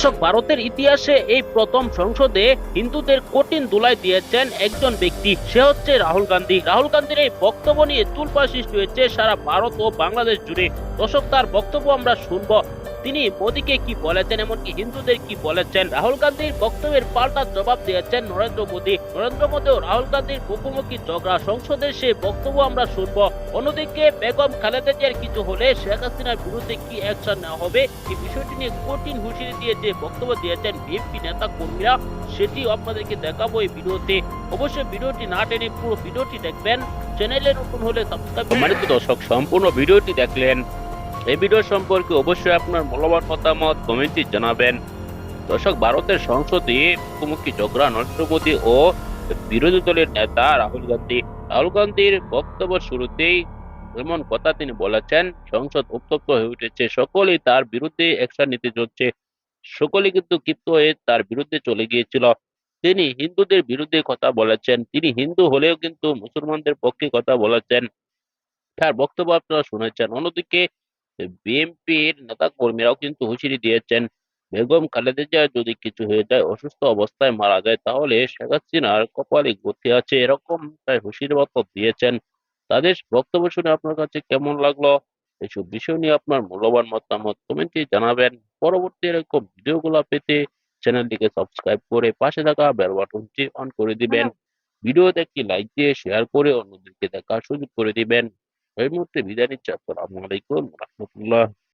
দর্শক, ভারতের ইতিহাসে এই প্রথম সংসদে হিন্দুদের কঠিন ধুলাই দিয়েছেন একজন ব্যক্তি, সে হচ্ছে রাহুল গান্ধী। রাহুল গান্ধীর এই বক্তব্য নিয়ে তুলপাড় সৃষ্টি হয়েছে সারা ভারত ও বাংলাদেশ জুড়ে। দর্শক, তার বক্তব্য আমরা শুনবো। তিনি মোদীকে কি বলেছেন, এমনকি হিন্দুদের কি বলেছেন। রাহুল গান্ধীর বক্তব্যের পাল্টা জবাব দিয়েছেন নরেন্দ্র মোদী। নরেন্দ্র মোদী ও রাহুল গান্ধীর মুখোমুখি ঝগড়া, সংসদে সেই বক্তব্য আমরা শুনবো। অন্যদিকে বেগম খালেদা জিয়ার কিছু হলে শেখ হাসিনার বিরুদ্ধে কি অ্যাকশন নেওয়া হবে, এই বিষয়টি নিয়ে কঠিন হুঁশিয়ারি দিয়ে যে বক্তব্য দিয়েছেন বিএনপি নেতা কর্মীরা, সেটি আপনাদেরকে দেখাবো এই ভিডিওতে। অবশ্যই ভিডিওটি না টেনে পুরো ভিডিওটি দেখবেন। চ্যানেলে নতুন হলে সাবস্ক্রাইব। সম্মানিত দর্শক, সম্পূর্ণ ভিডিওটি দেখলেন। এই ভিডিও সম্পর্কে অবশ্যই আপনার মূল্যবান মতামত কমেন্টে জানাবেন। দর্শক, ভারতের সংসদে মুখোমুখি ঝগড়া নরেন্দ্র মোদী ও বিরোধী দলের নেতা রাহুল গান্ধী। রাহুল গান্ধীর বক্তব্য শুরুতেই এমন কথা তিনি বলেছেন, সংসদ উত্তপ্ত হয়ে উঠেছে, সকলেই তার বিরুদ্ধে অ্যাকশন নিতে চলছে। সকলে কিন্তু ক্ষিপ্ত হয়ে তার বিরুদ্ধে চলে গিয়েছিল। তিনি হিন্দুদের বিরুদ্ধে কথা বলেছেন, তিনি হিন্দু হলেও কিন্তু মুসলমানদের পক্ষে কথা বলেছেন। তার বক্তব্য আপনারা শুনেছেন। অন্যদিকে বিএনপির নেতা কর্মীরাও কিন্তু হুঁশিয়ারি দিয়েছেন, বেগম খালেদা জিয়ার যদি কিছু হয়ে যায়, অসুস্থ অবস্থায় মারা যায়, তাহলে শেখ হাসিনার কপালে গতি আছে, এরকম তাই হুঁশিয়ারি বার্তা দিয়েছেন। তাদের বক্তব্য শুনে আপনার কাছে কেমন লাগলো, এইসব বিষয় নিয়ে আপনার মূল্যবান মতামত কমেন্টে জানাবেন। পরবর্তী এরকম ভিডিওগুলো পেতে চ্যানেলটিকে সাবস্ক্রাইব করে পাশে থাকা বেল বাটনটি অন করে দিবেন। ভিডিওতে একটি লাইক দিয়ে শেয়ার করে অন্যদেরকে দেখার সুযোগ করে দিবেন। এই মুহূর্তে বিদায় নিচ্ছি। আসসালামু আলাইকুম রহমতুল্লাহ।